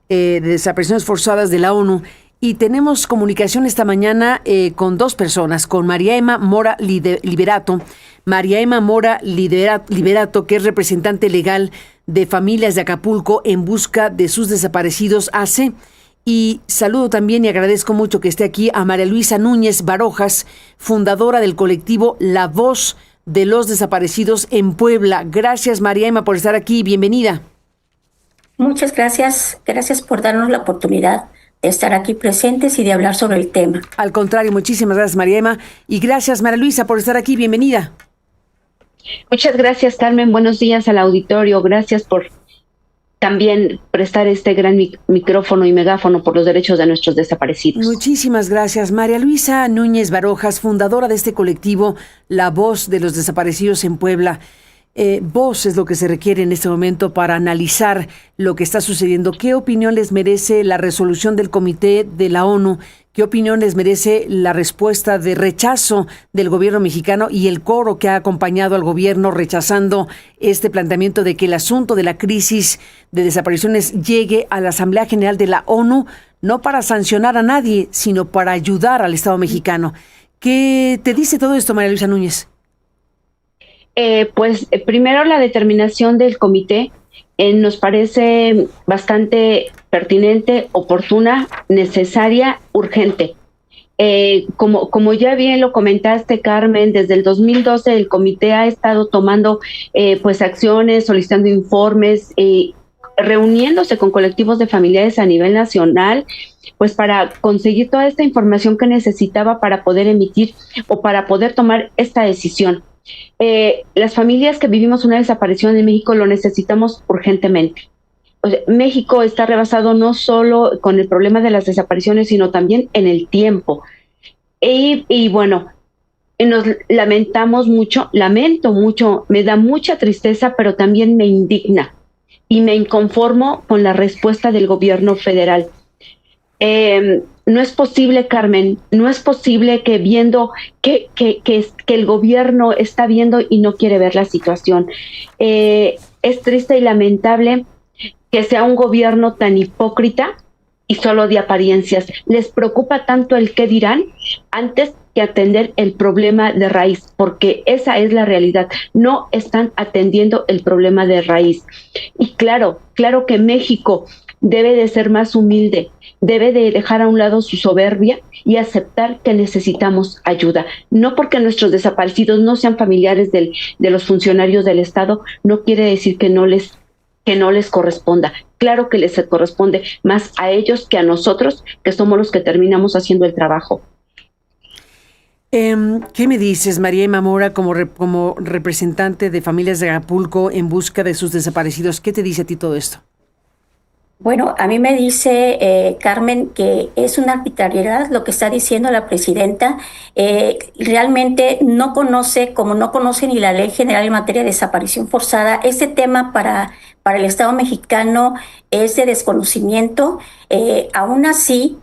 de desapariciones forzadas de la ONU. Y tenemos comunicación esta mañana con dos personas, con María Emma Mora Liberato. María Emma Mora Liberato, que es representante legal de Familias de Acapulco en busca de sus desaparecidos hace. Y saludo también y agradezco mucho que esté aquí a María Luisa Núñez Barojas, fundadora del colectivo La Voz de los Desaparecidos en Puebla. Gracias, María Emma, por estar aquí. Bienvenida. Muchas gracias. Gracias por darnos la oportunidad de estar aquí presentes y de hablar sobre el tema. Al contrario, muchísimas gracias, María Emma. Y gracias, María Luisa, por estar aquí. Bienvenida. Muchas gracias, Carmen. Buenos días al auditorio. Gracias por también prestar este gran micrófono y megáfono por los derechos de nuestros desaparecidos. Muchísimas gracias. María Luisa Núñez Barojas, fundadora de este colectivo La Voz de los Desaparecidos en Puebla. Voz es lo que se requiere en este momento para analizar lo que está sucediendo. ¿Qué opinión les merece la resolución del Comité de la ONU? ¿Qué opinión les merece la respuesta de rechazo del gobierno mexicano y el coro que ha acompañado al gobierno rechazando este planteamiento de que el asunto de la crisis de desapariciones llegue a la Asamblea General de la ONU, no para sancionar a nadie, sino para ayudar al Estado mexicano? ¿Qué te dice todo esto, María Luisa Núñez? Primero la determinación del comité nos parece bastante pertinente, oportuna, necesaria, urgente. Como ya bien lo comentaste, Carmen, desde el 2012 el comité ha estado tomando acciones, solicitando informes, reuniéndose con colectivos de familiares a nivel nacional, pues para conseguir toda esta información que necesitaba para poder emitir o para poder tomar esta decisión. Las familias que vivimos una desaparición en México lo necesitamos urgentemente. O sea, México está rebasado no solo con el problema de las desapariciones, sino también en el tiempo. Y bueno, nos lamento mucho, me da mucha tristeza, pero también me indigna y me inconformo con la respuesta del gobierno federal. No es posible, Carmen, no es posible que viendo que el gobierno está viendo y no quiere ver la situación. Es triste y lamentable que sea un gobierno tan hipócrita y solo de apariencias. Les preocupa tanto el qué dirán antes que atender el problema de raíz, porque esa es la realidad. No están atendiendo el problema de raíz. Y claro que México debe de ser más humilde, debe de dejar a un lado su soberbia y aceptar que necesitamos ayuda. No porque nuestros desaparecidos no sean familiares de los funcionarios del Estado, no quiere decir que no les corresponda. Claro que les corresponde más a ellos que a nosotros, que somos los que terminamos haciendo el trabajo. ¿Qué me dices, María Emma Mora, como representante de Familias de Acapulco en busca de sus desaparecidos? ¿Qué te dice a ti todo esto? Bueno, a mí me dice Carmen que es una arbitrariedad lo que está diciendo la presidenta. Realmente no conoce, como no conoce ni la Ley General en materia de desaparición forzada. Este tema para el Estado mexicano es de desconocimiento. Aún así,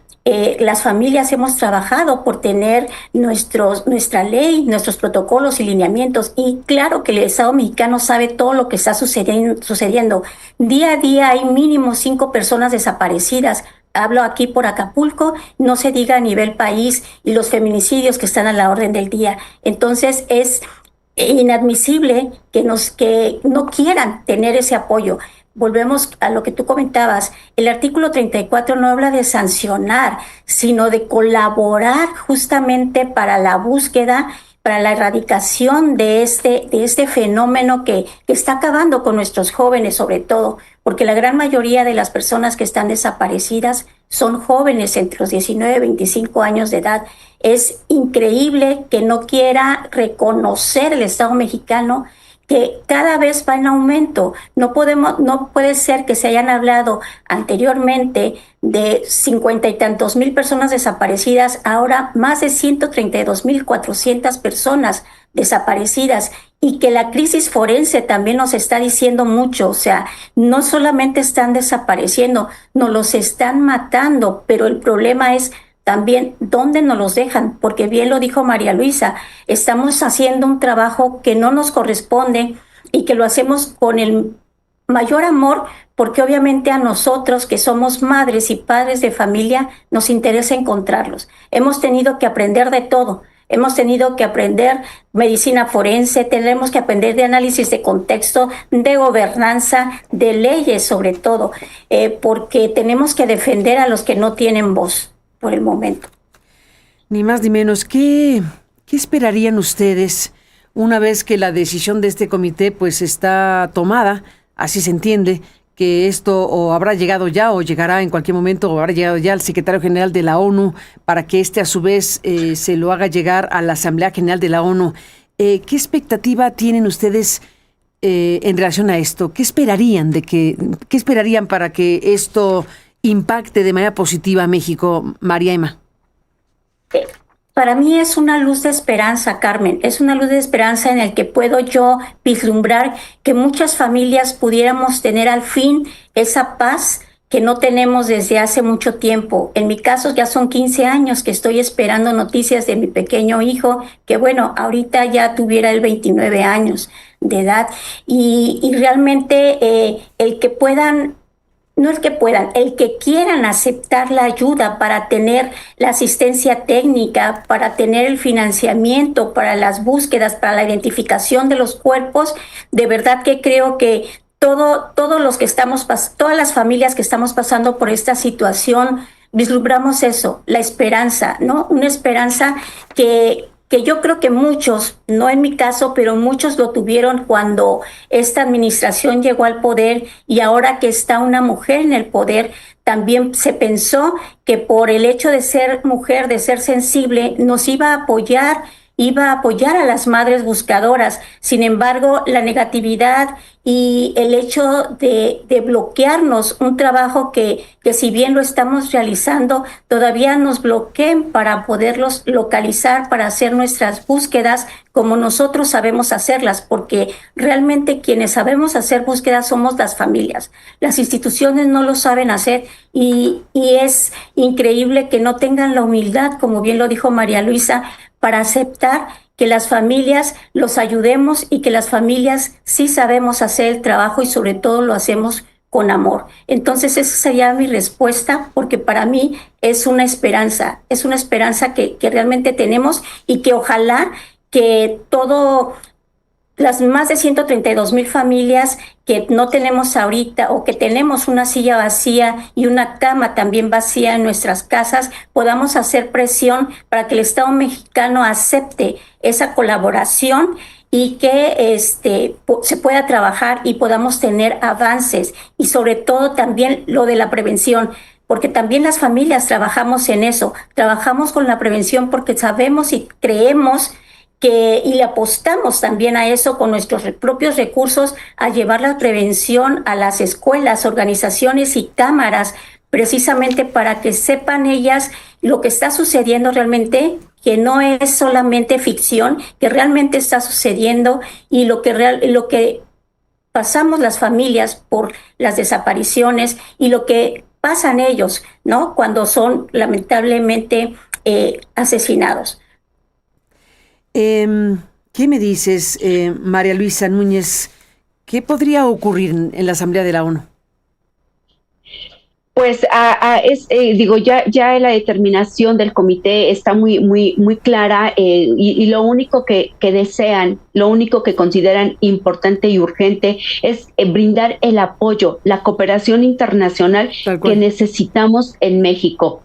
las familias hemos trabajado por tener nuestra ley, nuestros protocolos y lineamientos, y claro que el Estado mexicano sabe todo lo que está sucediendo. Día a día hay mínimo 5 personas desaparecidas. Hablo aquí por Acapulco, no se diga a nivel país, y los feminicidios que están a la orden del día. Entonces es inadmisible que no quieran tener ese apoyo. Volvemos a lo que tú comentabas. El artículo 34 no habla de sancionar, sino de colaborar justamente para la búsqueda, para la erradicación de este fenómeno que está acabando con nuestros jóvenes, sobre todo, porque la gran mayoría de las personas que están desaparecidas son jóvenes entre los 19 y 25 años de edad. Es increíble que no quiera reconocer el Estado mexicano que cada vez va en aumento. No puede ser que se hayan hablado anteriormente de 50 y tantos mil personas desaparecidas, ahora más de 132,400 personas desaparecidas, y que la crisis forense también nos está diciendo mucho. O sea, no solamente están desapareciendo, nos los están matando, pero el problema es también dónde nos los dejan, porque bien lo dijo María Luisa, estamos haciendo un trabajo que no nos corresponde y que lo hacemos con el mayor amor, porque obviamente a nosotros que somos madres y padres de familia nos interesa encontrarlos. Hemos tenido que aprender de todo. Hemos tenido que aprender medicina forense, tenemos que aprender de análisis de contexto, de gobernanza, de leyes sobre todo, porque tenemos que defender a los que no tienen voz por el momento. Ni más ni menos. ¿Qué esperarían ustedes una vez que la decisión de este comité pues está tomada? Así se entiende que esto o habrá llegado ya o llegará en cualquier momento o habrá llegado ya al secretario general de la ONU para que a su vez se lo haga llegar a la Asamblea General de la ONU. ¿Qué expectativa tienen ustedes en relación a esto? ¿Qué esperarían para que esto impacte de manera positiva a México, María Emma? Para mí es una luz de esperanza, Carmen, es una luz de esperanza en el que puedo yo vislumbrar que muchas familias pudiéramos tener al fin esa paz que no tenemos desde hace mucho tiempo. En mi caso ya son 15 años que estoy esperando noticias de mi pequeño hijo, que bueno, ahorita ya tuviera él 29 años de edad y realmente el que puedan... No el que puedan, el que quieran aceptar la ayuda para tener la asistencia técnica, para tener el financiamiento, para las búsquedas, para la identificación de los cuerpos, de verdad que creo que todos los que estamos, todas las familias que estamos pasando por esta situación, vislumbramos eso, la esperanza, ¿no? Una esperanza que yo creo que muchos, no en mi caso, pero muchos lo tuvieron cuando esta administración llegó al poder y ahora que está una mujer en el poder, también se pensó que por el hecho de ser mujer, de ser sensible, nos iba a apoyar a las madres buscadoras. Sin embargo, la negatividad y el hecho de bloquearnos un trabajo que si bien lo estamos realizando, todavía nos bloqueen para poderlos localizar, para hacer nuestras búsquedas como nosotros sabemos hacerlas, porque realmente quienes sabemos hacer búsquedas somos las familias. Las instituciones no lo saben hacer y es increíble que no tengan la humildad, como bien lo dijo María Luisa, para aceptar que las familias los ayudemos y que las familias sí sabemos hacer el trabajo y sobre todo lo hacemos con amor. Entonces esa sería mi respuesta, porque para mí es una esperanza que realmente tenemos y que ojalá que las más de 132,000 familias que no tenemos ahorita o que tenemos una silla vacía y una cama también vacía en nuestras casas, podamos hacer presión para que el Estado mexicano acepte esa colaboración y que se pueda trabajar y podamos tener avances y sobre todo también lo de la prevención. Porque también las familias trabajamos en eso, trabajamos con la prevención porque sabemos y creemos y le apostamos también a eso con nuestros propios recursos, a llevar la prevención a las escuelas, organizaciones y cámaras, precisamente para que sepan ellas lo que está sucediendo realmente, que no es solamente ficción, que realmente está sucediendo y lo que pasamos las familias por las desapariciones y lo que pasan ellos, ¿no? Cuando son lamentablemente asesinados. ¿Qué me dices, María Luisa Núñez? ¿Qué podría ocurrir en la Asamblea de la ONU? Pues ya la determinación del comité está muy clara y lo único que desean, lo único que consideran importante y urgente es brindar el apoyo, la cooperación internacional que necesitamos en México.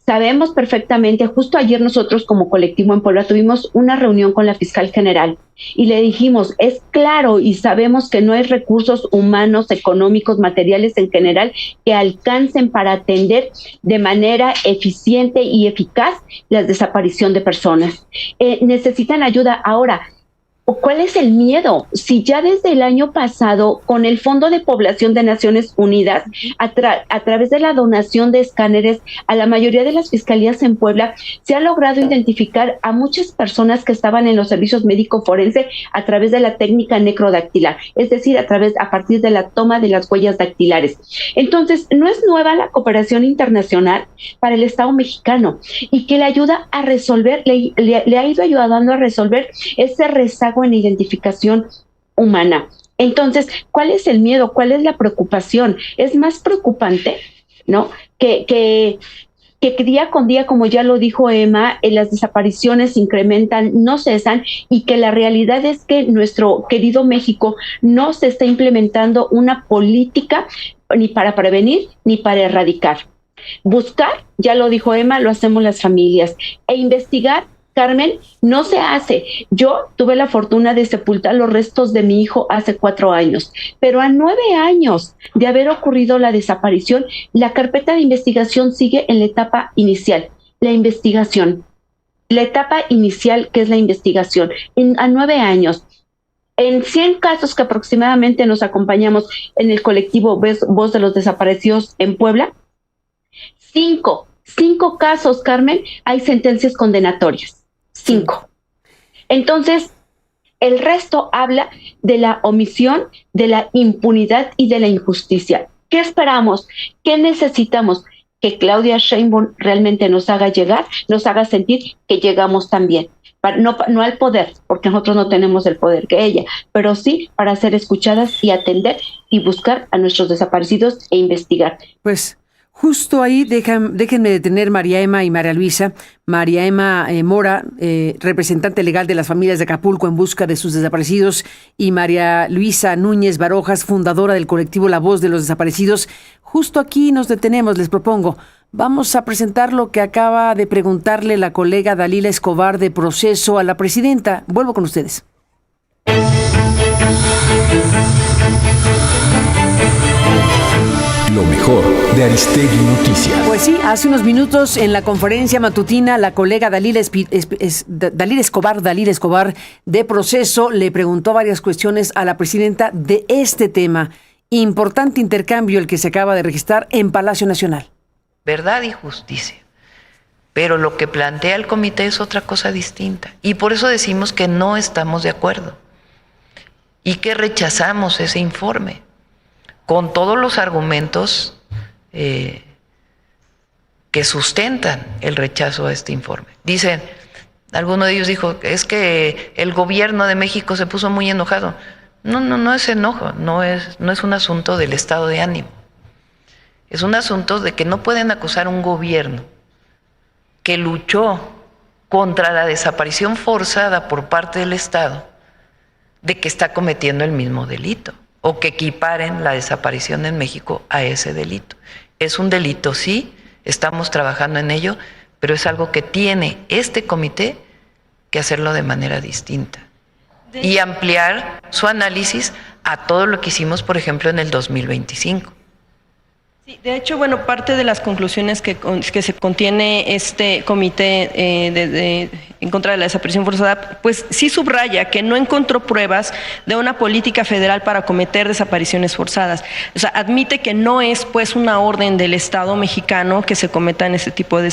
Sabemos perfectamente, justo ayer nosotros como colectivo en Puebla tuvimos una reunión con la fiscal general y le dijimos, es claro y sabemos que no hay recursos humanos, económicos, materiales en general que alcancen para atender de manera eficiente y eficaz la desaparición de personas. Necesitan ayuda ahora. ¿Cuál es el miedo? Si ya desde el año pasado, con el Fondo de Población de Naciones Unidas, a través de la donación de escáneres a la mayoría de las fiscalías en Puebla, se ha logrado identificar a muchas personas que estaban en los servicios médico-forense a través de la técnica necrodactilar, es decir, a partir de la toma de las huellas dactilares. Entonces, no es nueva la cooperación internacional para el Estado mexicano y que le ayuda a resolver, le ha ido ayudando a resolver ese rezago en identificación humana. Entonces, ¿cuál es el miedo? ¿Cuál es la preocupación? Es más preocupante, ¿no? Que día con día, como ya lo dijo Emma, las desapariciones se incrementan, no cesan, y que la realidad es que nuestro querido México no se está implementando una política ni para prevenir ni para erradicar. Buscar, ya lo dijo Emma, lo hacemos las familias. E investigar, Carmen, no se hace. Yo tuve la fortuna de sepultar los restos de mi hijo hace 4 años, pero a 9 años de haber ocurrido la desaparición, la carpeta de investigación sigue en la etapa inicial, la investigación. La etapa inicial, que es la investigación, a 9 años. En 100 casos que aproximadamente nos acompañamos en el colectivo Voz de los Desaparecidos en Puebla, 5 casos, Carmen, hay sentencias condenatorias. 5. Entonces, el resto habla de la omisión, de la impunidad y de la injusticia. ¿Qué esperamos? ¿Qué necesitamos? Que Claudia Sheinbaum realmente nos haga llegar, nos haga sentir que llegamos también. No al poder, porque nosotros no tenemos el poder que ella, pero sí para ser escuchadas y atender y buscar a nuestros desaparecidos e investigar. Pues justo ahí déjenme detener María Emma y María Luisa. María Emma Mora, representante legal de las familias de Acapulco en busca de sus desaparecidos, y María Luisa Núñez Barojas, fundadora del colectivo La Voz de los Desaparecidos. Justo aquí nos detenemos, les propongo. Vamos a presentar lo que acaba de preguntarle la colega Dalila Escobar de Proceso a la presidenta. Vuelvo con ustedes. Lo mejor de Aristegui Noticias. Pues sí, hace unos minutos en la conferencia matutina, la colega Dalila Escobar de Proceso le preguntó varias cuestiones a la presidenta de este tema. Importante intercambio el que se acaba de registrar en Palacio Nacional. Verdad y justicia. Pero lo que plantea el comité es otra cosa distinta. Y por eso decimos que no estamos de acuerdo y que rechazamos ese informe con todos los argumentos que sustentan el rechazo a este informe. Dicen, alguno de ellos dijo, es que el gobierno de México se puso muy enojado. No es enojo, no es un asunto del estado de ánimo. Es un asunto de que no pueden acusar a un gobierno que luchó contra la desaparición forzada por parte del Estado de que está cometiendo el mismo delito, o que equiparen la desaparición en México a ese delito. Es un delito, sí, estamos trabajando en ello, pero es algo que tiene este comité que hacerlo de manera distinta y ampliar su análisis a todo lo que hicimos, por ejemplo, en el 2025. Sí, de hecho, bueno, parte de las conclusiones que se contiene este comité en contra de la desaparición forzada, pues sí subraya que no encontró pruebas de una política federal para cometer desapariciones forzadas. O sea, admite que no es pues una orden del Estado mexicano que se cometan este tipo de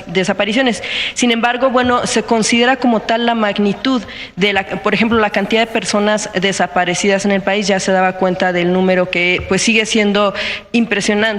desapariciones. Sin embargo, bueno, se considera como tal la magnitud de por ejemplo, la cantidad de personas desaparecidas en el país. Ya se daba cuenta del número que pues sigue siendo impresionante.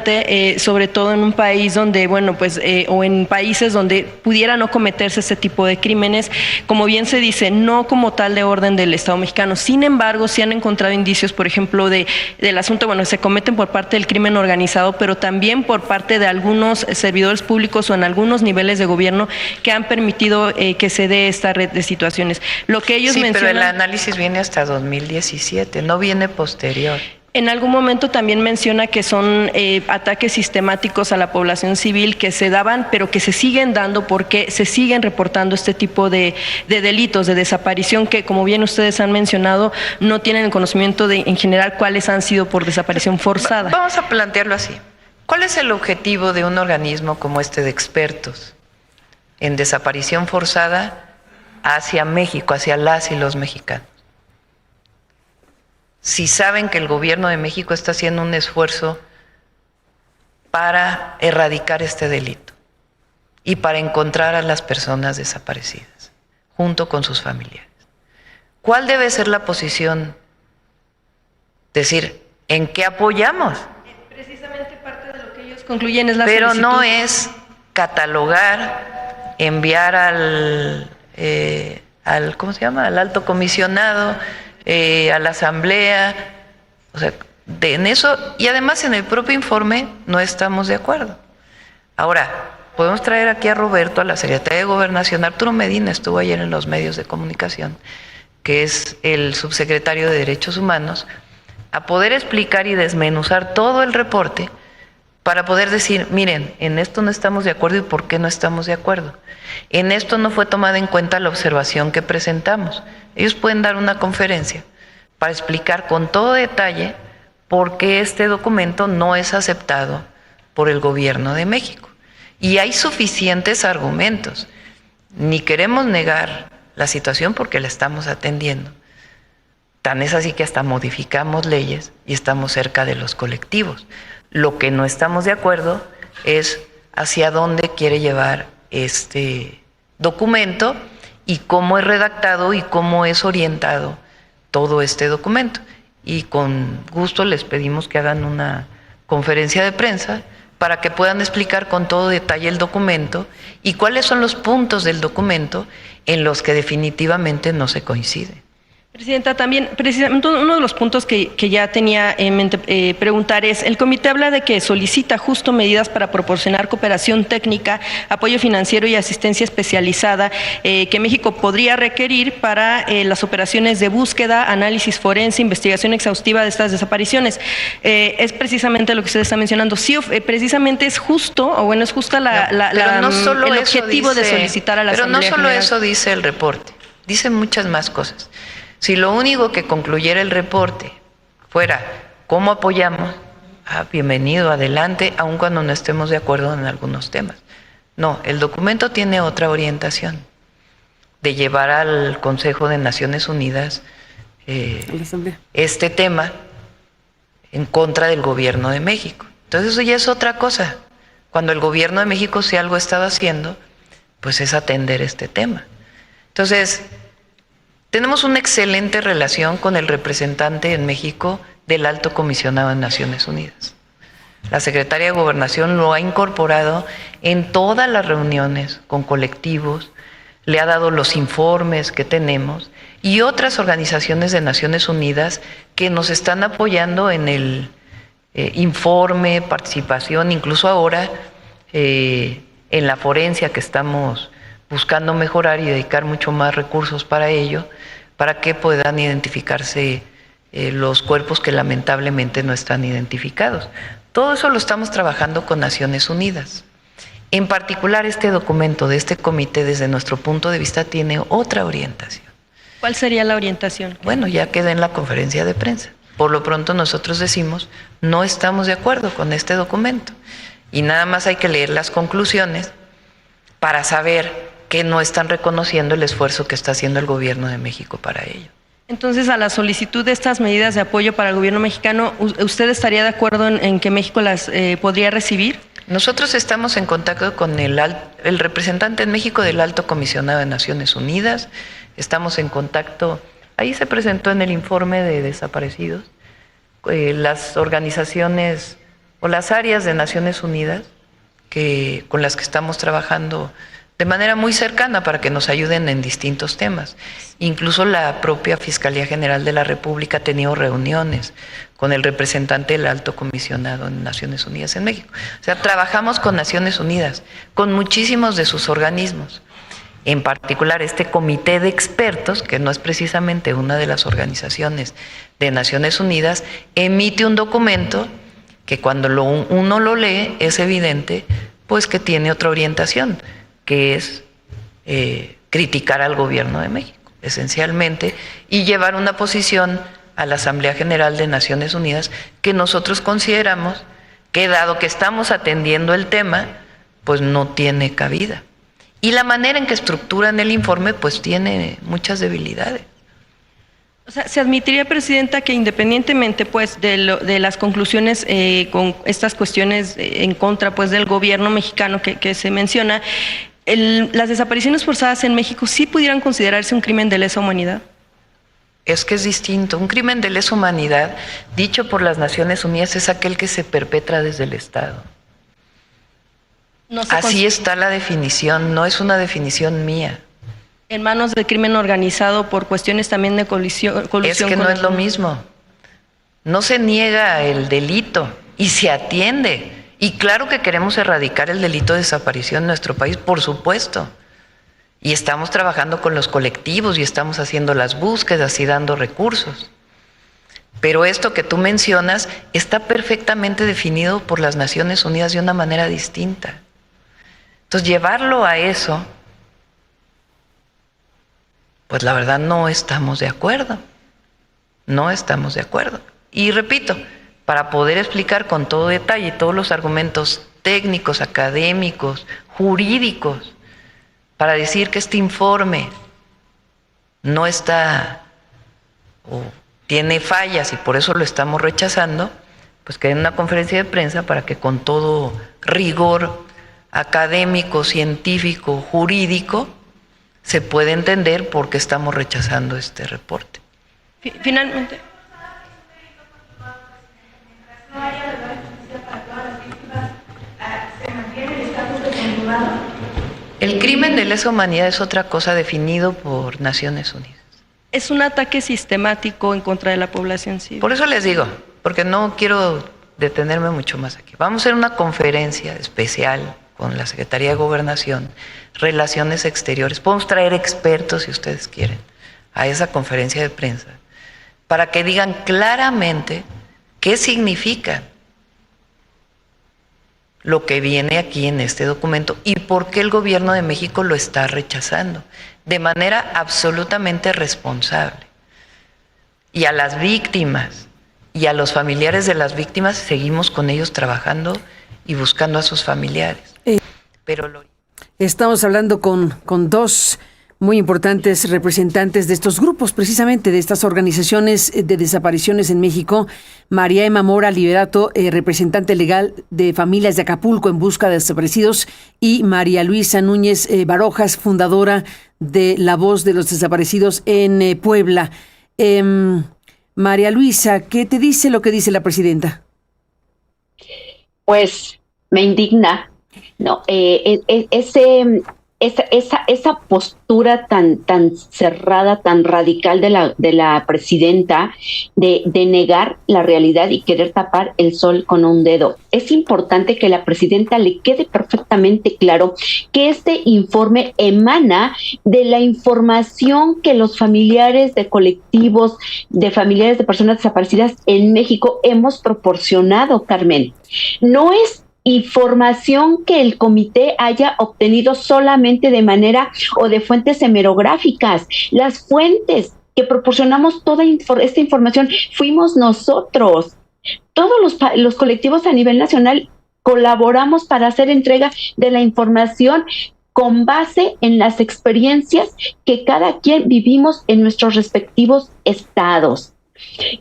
Sobre todo en un país donde, bueno, pues, o en países donde pudiera no cometerse este tipo de crímenes, como bien se dice, no como tal de orden del Estado mexicano. Sin embargo, sí han encontrado indicios, por ejemplo, del asunto, bueno, se cometen por parte del crimen organizado, pero también por parte de algunos servidores públicos o en algunos niveles de gobierno que han permitido que se dé esta red de situaciones. Lo que ellos mencionan... pero el análisis viene hasta 2017, no viene posterior. En algún momento también menciona que son ataques sistemáticos a la población civil que se daban, pero que se siguen dando porque se siguen reportando este tipo de delitos, de desaparición, que como bien ustedes han mencionado, no tienen el conocimiento de, en general, cuáles han sido por desaparición forzada. Vamos a plantearlo así. ¿Cuál es el objetivo de un organismo como este de expertos en desaparición forzada hacia México, hacia las y los mexicanos? Si saben que el gobierno de México está haciendo un esfuerzo para erradicar este delito y para encontrar a las personas desaparecidas, junto con sus familiares. ¿Cuál debe ser la posición? Decir, ¿en qué apoyamos? Precisamente parte de lo que ellos concluyen es la Pero solicitud. no es catalogar, enviar al ¿cómo se llama? Al alto comisionado, a la Asamblea, o sea, en eso, y además en el propio informe no estamos de acuerdo. Ahora, podemos traer aquí a Roberto, a la Secretaría de Gobernación. Arturo Medina estuvo ayer en los medios de comunicación, que es el subsecretario de Derechos Humanos, a poder explicar y desmenuzar todo el reporte para poder decir, miren, en esto no estamos de acuerdo y por qué no estamos de acuerdo. En esto no fue tomada en cuenta la observación que presentamos. Ellos pueden dar una conferencia para explicar con todo detalle por qué este documento no es aceptado por el Gobierno de México. Y hay suficientes argumentos. Ni queremos negar la situación porque la estamos atendiendo. Tan es así que hasta modificamos leyes y estamos cerca de los colectivos. Lo que no estamos de acuerdo es hacia dónde quiere llevar este documento y cómo es redactado y cómo es orientado todo este documento. Y con gusto les pedimos que hagan una conferencia de prensa para que puedan explicar con todo detalle el documento y cuáles son los puntos del documento en los que definitivamente no se coincide. Presidenta, también precisamente uno de los puntos que ya tenía en mente preguntar es, el comité habla de que solicita justo medidas para proporcionar cooperación técnica, apoyo financiero y asistencia especializada que México podría requerir para las operaciones de búsqueda, análisis forense, investigación exhaustiva de estas desapariciones. Es precisamente lo que usted está mencionando. Sí, precisamente es justo, o bueno, es justa el objetivo de solicitar a la Asamblea General. Pero no solo General. eso dice el reporte, dice muchas más cosas. Si lo único que concluyera el reporte fuera cómo apoyamos, bienvenido, adelante, aun cuando no estemos de acuerdo en algunos temas. No, el documento tiene otra orientación, de llevar al Consejo de Naciones Unidas este tema en contra del Gobierno de México. Entonces eso ya es otra cosa. Cuando el Gobierno de México, si algo ha estado haciendo, pues es atender este tema. Entonces, tenemos una excelente relación con el representante en México del Alto Comisionado de Naciones Unidas. La Secretaría de Gobernación lo ha incorporado en todas las reuniones con colectivos, le ha dado los informes que tenemos y otras organizaciones de Naciones Unidas que nos están apoyando en el informe, participación, incluso ahora en la forencia que estamos buscando mejorar y dedicar mucho más recursos para ello, para que puedan identificarse los cuerpos que lamentablemente no están identificados. Todo eso lo estamos trabajando con Naciones Unidas. En particular, este documento de este comité, desde nuestro punto de vista, tiene otra orientación. ¿Cuál sería la orientación? Bueno, ya queda en la conferencia de prensa. Por lo pronto nosotros decimos, no estamos de acuerdo con este documento. Y nada más hay que leer las conclusiones para saber que no están reconociendo el esfuerzo que está haciendo el Gobierno de México para ello. Entonces, a la solicitud de estas medidas de apoyo para el Gobierno mexicano, ¿usted estaría de acuerdo en que México las podría recibir? Nosotros estamos en contacto con el representante en México del Alto Comisionado de Naciones Unidas, estamos en contacto, ahí se presentó en el informe de desaparecidos, las organizaciones o las áreas de Naciones Unidas con las que estamos trabajando de manera muy cercana para que nos ayuden en distintos temas. Incluso la propia Fiscalía General de la República ha tenido reuniones con el representante del Alto Comisionado en Naciones Unidas en México. O sea, trabajamos con Naciones Unidas, con muchísimos de sus organismos. En particular, este comité de expertos, que no es precisamente una de las organizaciones de Naciones Unidas, emite un documento que cuando uno lo lee es evidente, pues que tiene otra orientación, que es criticar al Gobierno de México, esencialmente, y llevar una posición a la Asamblea General de Naciones Unidas que nosotros consideramos que, dado que estamos atendiendo el tema, pues no tiene cabida. Y la manera en que estructuran el informe, pues tiene muchas debilidades. O sea, ¿se admitiría, Presidenta, que independientemente pues de las conclusiones con estas cuestiones en contra pues del Gobierno mexicano que se menciona, las desapariciones forzadas en México sí pudieran considerarse un crimen de lesa humanidad? Es que es distinto. Un crimen de lesa humanidad, dicho por las Naciones Unidas, es aquel que se perpetra desde el Estado. Así está la definición, no es una definición mía. En manos del crimen organizado por cuestiones también de colusión. Es que no es lo mismo. No se niega el delito y se atiende. Y claro que queremos erradicar el delito de desaparición en nuestro país, por supuesto. Y estamos trabajando con los colectivos y estamos haciendo las búsquedas y dando recursos. Pero esto que tú mencionas está perfectamente definido por las Naciones Unidas de una manera distinta. Entonces, llevarlo a eso, pues la verdad no estamos de acuerdo. No estamos de acuerdo. Y repito, para poder explicar con todo detalle todos los argumentos técnicos, académicos, jurídicos, para decir que este informe no está o tiene fallas y por eso lo estamos rechazando, pues que en una conferencia de prensa para que con todo rigor académico, científico, jurídico, se pueda entender por qué estamos rechazando este reporte. Finalmente. El crimen de lesa humanidad es otra cosa definido por Naciones Unidas. Es un ataque sistemático en contra de la población civil. Por eso les digo, porque no quiero detenerme mucho más aquí. Vamos a hacer una conferencia especial con la Secretaría de Gobernación, Relaciones Exteriores. Podemos traer expertos, si ustedes quieren, a esa conferencia de prensa, para que digan claramente qué significa lo que viene aquí en este documento y por qué el gobierno de México lo está rechazando de manera absolutamente responsable. Y a las víctimas y a los familiares de las víctimas seguimos con ellos trabajando y buscando a sus familiares. Estamos hablando con dos muy importantes representantes de estos grupos, precisamente de estas organizaciones de desapariciones en México. María Emma Mora Liberato, representante legal de Familias de Acapulco en Busca de Desaparecidos, y María Luisa Núñez Barojas, fundadora de La Voz de los Desaparecidos en Puebla. María Luisa, ¿qué te dice lo que dice la presidenta? Pues me indigna, ¿no? Esa postura tan cerrada, tan radical de la presidenta de negar la realidad y querer tapar el sol con un dedo. Es importante que la presidenta le quede perfectamente claro que este informe emana de la información que los familiares de colectivos, de familiares de personas desaparecidas en México hemos proporcionado, Carmen. No es información que el comité haya obtenido solamente de manera o de fuentes hemerográficas. Las fuentes que proporcionamos toda esta información fuimos nosotros. Todos los colectivos a nivel nacional colaboramos para hacer entrega de la información con base en las experiencias que cada quien vivimos en nuestros respectivos estados.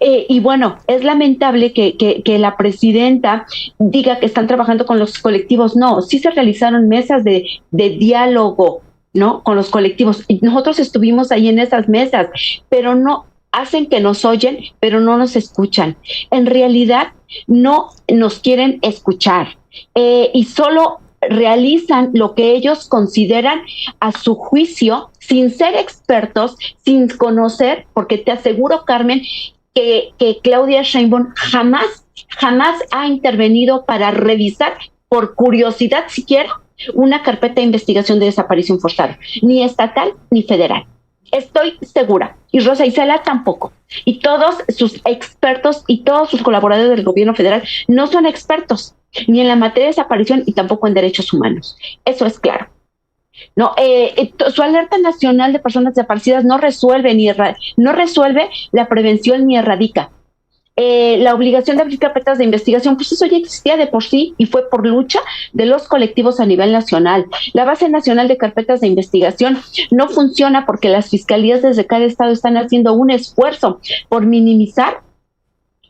Y bueno, es lamentable que la presidenta diga que están trabajando con los colectivos. No, sí se realizaron mesas de diálogo, ¿no? Con los colectivos. Y nosotros estuvimos ahí en esas mesas, pero no hacen que nos oyen, pero no nos escuchan. En realidad, no nos quieren escuchar y solo realizan lo que ellos consideran a su juicio, sin ser expertos, sin conocer, porque te aseguro, Carmen, que Claudia Sheinbaum jamás ha intervenido para revisar, por curiosidad siquiera, una carpeta de investigación de desaparición forzada, ni estatal ni federal. Estoy segura. Y Rosa Isela tampoco. Y todos sus expertos y todos sus colaboradores del gobierno federal no son expertos ni en la materia de desaparición y tampoco en derechos humanos. Eso es claro. No, su alerta nacional de personas desaparecidas no resuelve la prevención ni erradica. La obligación de abrir carpetas de investigación, pues eso ya existía de por sí y fue por lucha de los colectivos a nivel nacional. La base nacional de carpetas de investigación no funciona porque las fiscalías desde cada estado están haciendo un esfuerzo por minimizar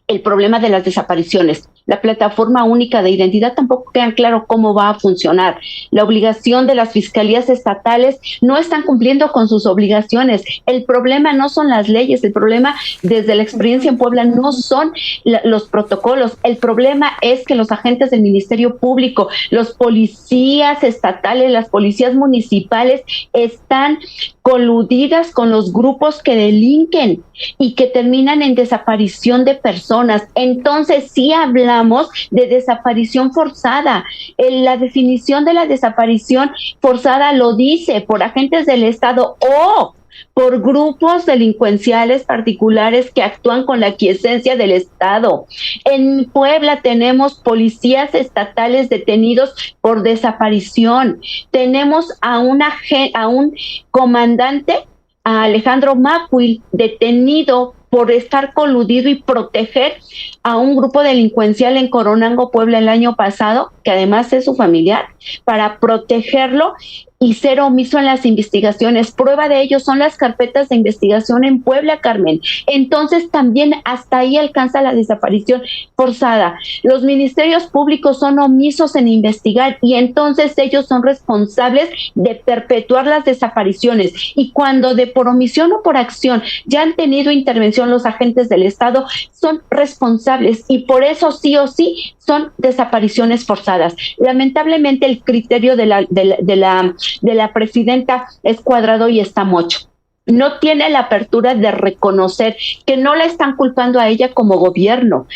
el problema de las desapariciones. La plataforma única de identidad tampoco queda claro cómo va a funcionar. La obligación de las fiscalías estatales no están cumpliendo con sus obligaciones. El problema no son las leyes, el problema desde la experiencia en Puebla no son los protocolos. El problema es que los agentes del Ministerio Público, los policías estatales, las policías municipales están coludidas con los grupos que delinquen y que terminan en desaparición de personas. Entonces sí hablamos de desaparición forzada. La definición de la desaparición forzada lo dice por agentes del Estado o por grupos delincuenciales particulares que actúan con la aquiescencia del Estado. En Puebla tenemos policías estatales detenidos por desaparición. Tenemos a un comandante, a Alejandro Macuil, detenido por estar coludido y proteger a un grupo delincuencial en Coronango, Puebla, el año pasado, que además es su familiar, para protegerlo y ser omiso en las investigaciones. Prueba de ello son las carpetas de investigación en Puebla, Carmen. Entonces también hasta ahí alcanza la desaparición forzada. Los ministerios públicos son omisos en investigar y entonces ellos son responsables de perpetuar las desapariciones. Y cuando de por omisión o por acción ya han tenido intervención los agentes del Estado, son responsables y por eso sí o sí son desapariciones forzadas. Lamentablemente el criterio de la presidenta es cuadrado y está mocho. No tiene la apertura de reconocer que no la están culpando a ella como gobierno,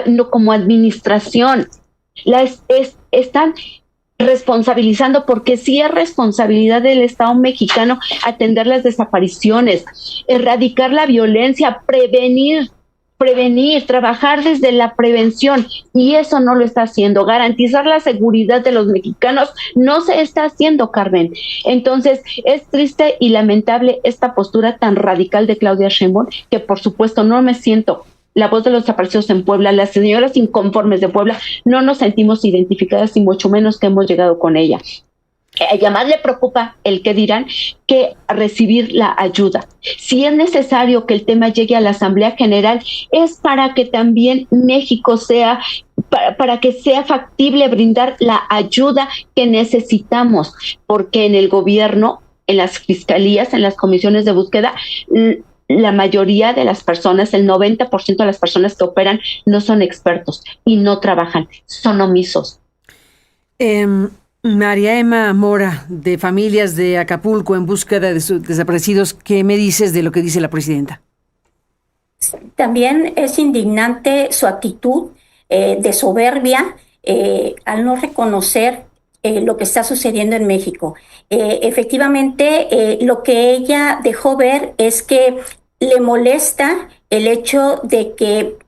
no como administración. Están responsabilizando porque sí es responsabilidad del Estado mexicano atender las desapariciones, erradicar la violencia, prevenir, trabajar desde la prevención, y eso no lo está haciendo. Garantizar la seguridad de los mexicanos no se está haciendo, Carmen. Entonces, es triste y lamentable esta postura tan radical de Claudia Sheinbaum, que por supuesto no me siento la voz de los desaparecidos en Puebla, las señoras inconformes de Puebla, no nos sentimos identificadas y mucho menos que hemos llegado con ella. A ella más le preocupa el que dirán que recibir la ayuda. Si es necesario que el tema llegue a la Asamblea General, es para que también México sea, para que sea factible brindar la ayuda que necesitamos, porque en el gobierno, en las fiscalías, en las comisiones de búsqueda, la mayoría de las personas, el 90% de las personas que operan no son expertos y no trabajan, son omisos. María Emma Mora, de Familias de Acapulco en búsqueda de sus desaparecidos, ¿qué me dices de lo que dice la presidenta? También es indignante su actitud de soberbia al no reconocer lo que está sucediendo en México. Efectivamente, lo que ella dejó ver es que le molesta el hecho de que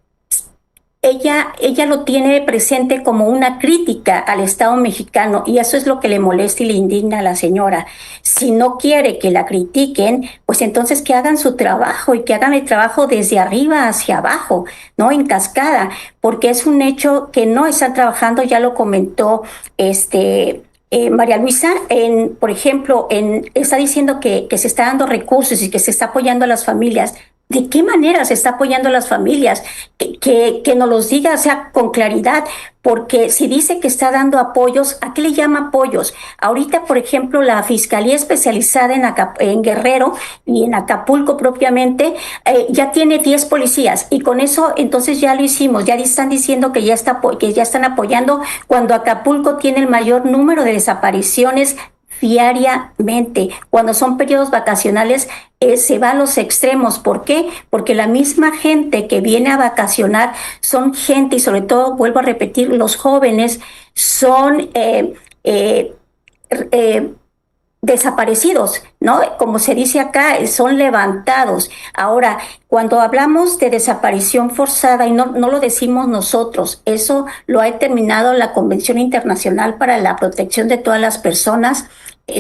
ella lo tiene presente como una crítica al Estado mexicano, y eso es lo que le molesta y le indigna a la señora. Si no quiere que la critiquen, pues entonces que hagan su trabajo y que hagan el trabajo desde arriba hacia abajo, ¿no? En cascada, porque es un hecho que no están trabajando, ya lo comentó María Luisa, por ejemplo, está diciendo que se está dando recursos y que se está apoyando a las familias. ¿De qué manera se está apoyando a las familias? Que nos los diga, o sea, con claridad, porque si dice que está dando apoyos, ¿a qué le llama apoyos? Ahorita, por ejemplo, la Fiscalía Especializada en Guerrero y en Acapulco propiamente, ya tiene 10 policías, y con eso entonces ya lo hicimos, ya están diciendo que ya están apoyando, cuando Acapulco tiene el mayor número de desapariciones diariamente. Cuando son periodos vacacionales se va a los extremos. ¿Por qué? Porque la misma gente que viene a vacacionar son gente, y sobre todo, vuelvo a repetir, los jóvenes son desaparecidos, ¿no? Como se dice acá, son levantados. Ahora, cuando hablamos de desaparición forzada, y no lo decimos nosotros, eso lo ha determinado la Convención Internacional para la Protección de todas las personas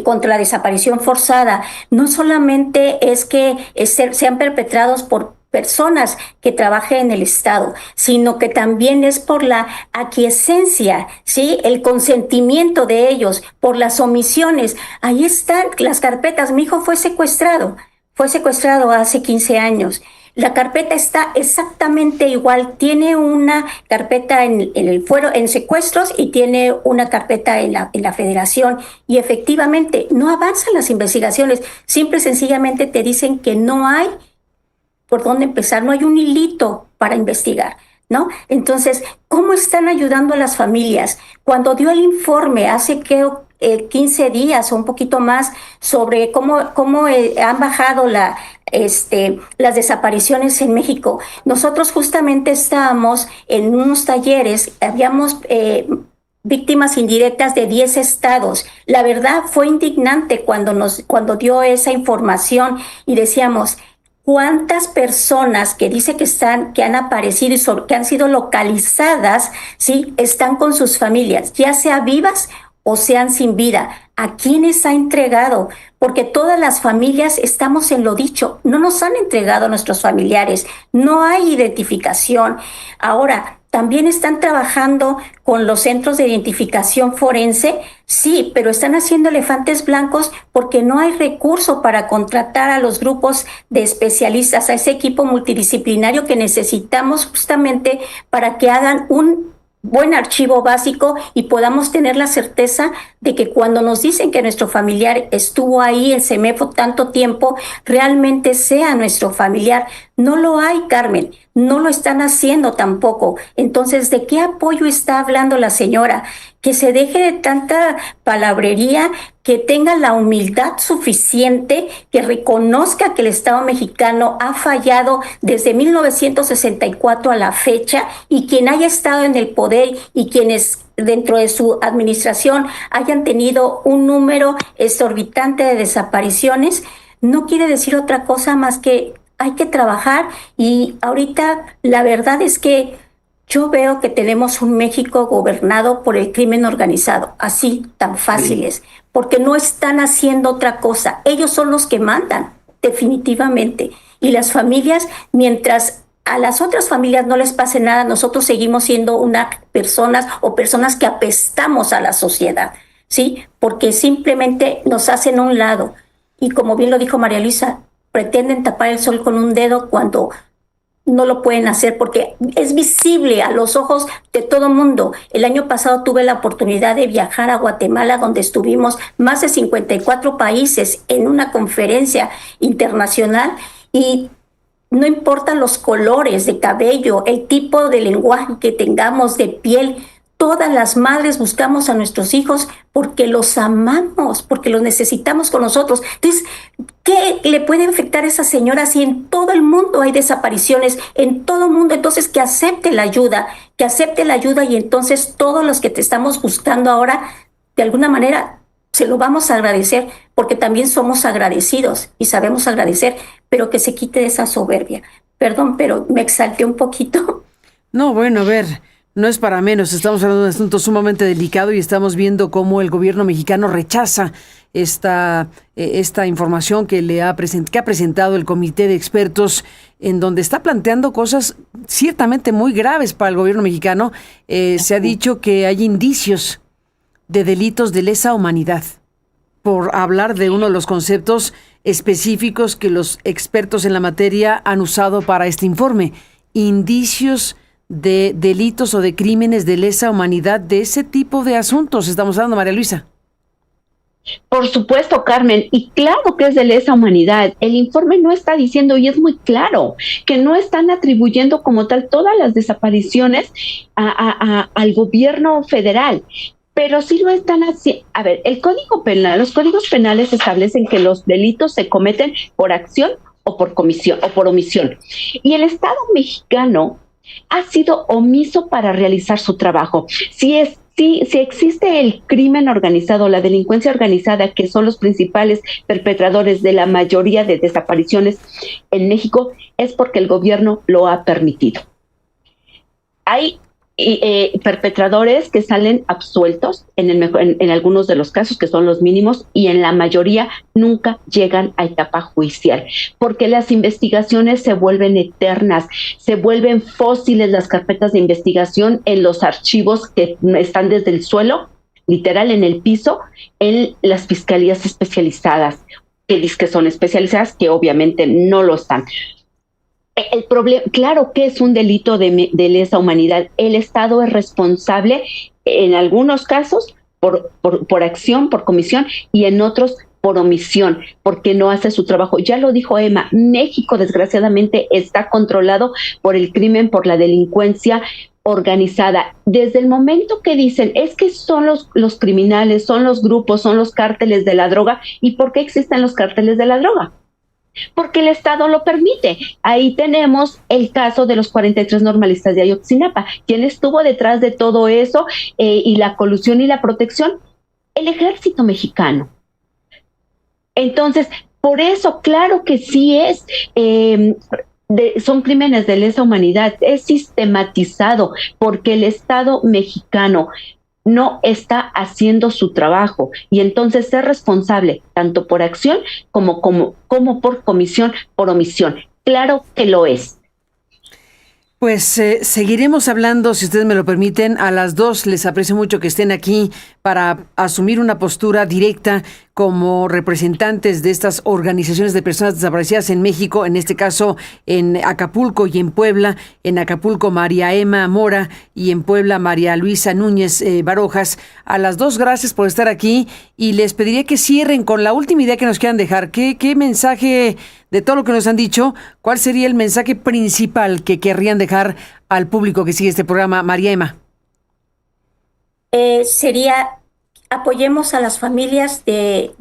contra la desaparición forzada, no solamente es que sean perpetrados por personas que trabajen en el Estado, sino que también es por la aquiescencia, ¿sí? El consentimiento de ellos, por las omisiones. Ahí están las carpetas. Mi hijo fue secuestrado hace 15 años. La carpeta está exactamente igual. Tiene una carpeta en secuestros y tiene una carpeta en la Federación. Y efectivamente no avanzan las investigaciones. Simple y sencillamente te dicen que no hay por dónde empezar, no hay un hilito para investigar. ¿no? Entonces, ¿cómo están ayudando a las familias? Cuando dio el informe hace 15 días o un poquito más sobre cómo han bajado las desapariciones en México, nosotros justamente estábamos en unos talleres, habíamos víctimas indirectas de 10 estados. La verdad fue indignante cuando dio esa información y decíamos, ¿cuántas personas que dice que han aparecido y que han sido localizadas, sí, están con sus familias, ya sea vivas o sean sin vida? ¿A quiénes ha entregado? Porque todas las familias estamos en lo dicho, no nos han entregado a nuestros familiares, no hay identificación. Ahora, también están trabajando con los centros de identificación forense, sí, pero están haciendo elefantes blancos porque no hay recurso para contratar a los grupos de especialistas, a ese equipo multidisciplinario que necesitamos justamente para que hagan un buen archivo básico y podamos tener la certeza de que cuando nos dicen que nuestro familiar estuvo ahí en CEMEFO tanto tiempo, realmente sea nuestro familiar. No lo hay, Carmen, no lo están haciendo tampoco. Entonces, ¿de qué apoyo está hablando la señora? Que se deje de tanta palabrería, que tenga la humildad suficiente, que reconozca que el Estado mexicano ha fallado desde 1964 a la fecha, y quien haya estado en el poder y quienes dentro de su administración hayan tenido un número exorbitante de desapariciones, no quiere decir otra cosa más que hay que trabajar. Y ahorita la verdad es que yo veo que tenemos un México gobernado por el crimen organizado, así tan fáciles, porque no están haciendo otra cosa. Ellos son los que mandan, definitivamente. Y las familias, mientras a las otras familias no les pase nada, nosotros seguimos siendo unas personas que apestamos a la sociedad, ¿sí? Porque simplemente nos hacen a un lado. Y como bien lo dijo María Luisa, pretenden tapar el sol con un dedo cuando no lo pueden hacer porque es visible a los ojos de todo mundo. El año pasado tuve la oportunidad de viajar a Guatemala, donde estuvimos más de 54 países en una conferencia internacional, y no importan los colores de cabello, el tipo de lenguaje que tengamos, de piel, todas las madres buscamos a nuestros hijos porque los amamos, porque los necesitamos con nosotros. Entonces, ¿qué le puede afectar a esa señora si en todo el mundo hay desapariciones, en todo el mundo? Entonces, que acepte la ayuda, y entonces todos los que te estamos buscando ahora, de alguna manera, se lo vamos a agradecer, porque también somos agradecidos y sabemos agradecer, pero que se quite de esa soberbia. Perdón, pero me exalté un poquito. No, bueno, a ver, no es para menos. Estamos hablando de un asunto sumamente delicado y estamos viendo cómo el gobierno mexicano rechaza esta información que ha presentado el comité de expertos, en donde está planteando cosas ciertamente muy graves para el gobierno mexicano. Se ha dicho que hay indicios de delitos de lesa humanidad, por hablar de uno de los conceptos específicos que los expertos en la materia han usado para este informe. Indicios de delitos o de crímenes de lesa humanidad, de ese tipo de asuntos estamos hablando, María Luisa. Por supuesto, Carmen, y claro que es de lesa humanidad. El informe no está diciendo, y es muy claro, que no están atribuyendo como tal todas las desapariciones al gobierno federal, pero sí lo están haciendo. A ver, el Código Penal, los códigos penales establecen que los delitos se cometen por acción o por comisión o por omisión, y el Estado mexicano ha sido omiso para realizar su trabajo. Si existe el crimen organizado, la delincuencia organizada, que son los principales perpetradores de la mayoría de desapariciones en México, es porque el gobierno lo ha permitido. Hay perpetradores que salen absueltos en algunos de los casos, que son los mínimos, y en la mayoría nunca llegan a etapa judicial, porque las investigaciones se vuelven eternas, se vuelven fósiles las carpetas de investigación en los archivos que están desde el suelo, literal en el piso, en las fiscalías especializadas, que dicen que son especializadas, que obviamente no lo están. El problema, claro que es un delito de lesa humanidad. El Estado es responsable en algunos casos por acción, por comisión, y en otros por omisión, porque no hace su trabajo. Ya lo dijo Emma, México desgraciadamente está controlado por el crimen, por la delincuencia organizada. Desde el momento que dicen, es que son los criminales, son los grupos, son los cárteles de la droga. ¿Y por qué existen los cárteles de la droga? Porque el Estado lo permite. Ahí tenemos el caso de los 43 normalistas de Ayotzinapa. ¿Quién estuvo detrás de todo eso y la colusión y la protección? El ejército mexicano. Entonces, por eso, claro que sí es, son crímenes de lesa humanidad, es sistematizado porque el Estado mexicano no está haciendo su trabajo y entonces es responsable tanto por acción como por comisión, por omisión. Claro que lo es. Pues seguiremos hablando, si ustedes me lo permiten, a las 2. Les aprecio mucho que estén aquí para asumir una postura directa como representantes de estas organizaciones de personas desaparecidas en México, en este caso en Acapulco y en Puebla. En Acapulco, María Emma Mora, y en Puebla, María Luisa Núñez Barojas. A las 2, gracias por estar aquí, y les pediría que cierren con la última idea que nos quieran dejar. ¿Qué mensaje, de todo lo que nos han dicho, cuál sería el mensaje principal que querrían dejar al público que sigue este programa? María Emma. Sería, apoyemos a las familias de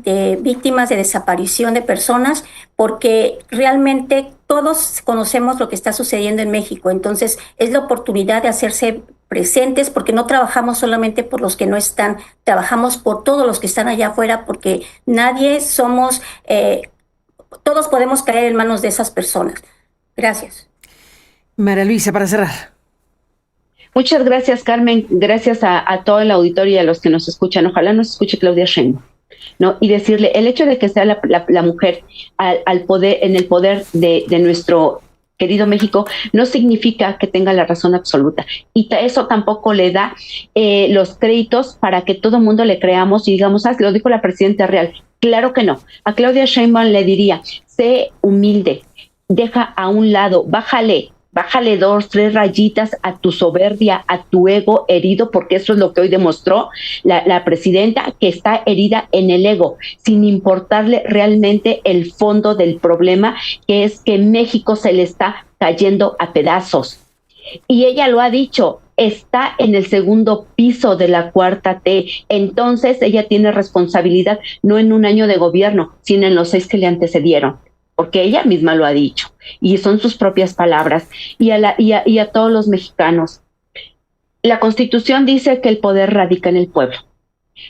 víctimas de desaparición de personas, porque realmente todos conocemos lo que está sucediendo en México. Entonces es la oportunidad de hacerse presentes, porque no trabajamos solamente por los que no están, trabajamos por todos los que están allá afuera, porque nadie somos, todos podemos caer en manos de esas personas. Gracias. María Luisa, para cerrar. Muchas gracias, Carmen. Gracias a todo el auditorio y a los que nos escuchan. Ojalá nos escuche Claudia Sheinbaum, ¿no? Y decirle, el hecho de que sea la mujer al poder, en el poder de nuestro querido México, no significa que tenga la razón absoluta. Y eso tampoco le da los créditos para que todo el mundo le creamos y digamos, lo dijo la presidenta real. Claro que no. A Claudia Sheinbaum le diría, sé humilde, deja a un lado, bájale 2, 3 rayitas a tu soberbia, a tu ego herido, porque eso es lo que hoy demostró la presidenta, que está herida en el ego, sin importarle realmente el fondo del problema, que es que México se le está cayendo a pedazos. Y ella lo ha dicho, está en el segundo piso de la 4T, entonces ella tiene responsabilidad no en un año de gobierno, sino en los 6 que le antecedieron, porque ella misma lo ha dicho, y son sus propias palabras. Y a todos los mexicanos, la Constitución dice que el poder radica en el pueblo,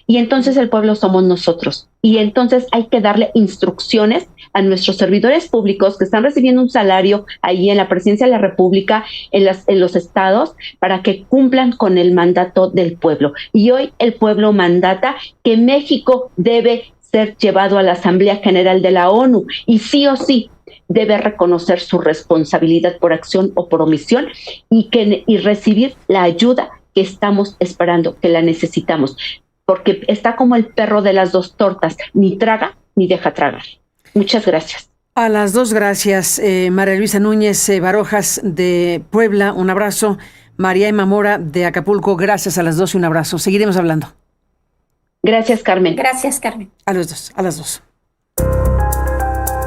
y entonces el pueblo somos nosotros, y entonces hay que darle instrucciones a nuestros servidores públicos que están recibiendo un salario ahí en la Presidencia de la República, en los estados, para que cumplan con el mandato del pueblo. Y hoy el pueblo mandata que México debe ser llevado a la Asamblea General de la ONU, y sí o sí debe reconocer su responsabilidad por acción o por omisión y recibir la ayuda que estamos esperando, que la necesitamos, porque está como el perro de las 2 tortas, ni traga ni deja tragar. Muchas gracias. A las 2, gracias. María Luisa Núñez Barojas de Puebla, un abrazo. María Emma Mora de Acapulco, gracias a las 2 y un abrazo. Seguiremos hablando. Gracias, Carmen. Gracias, Carmen. A las 2.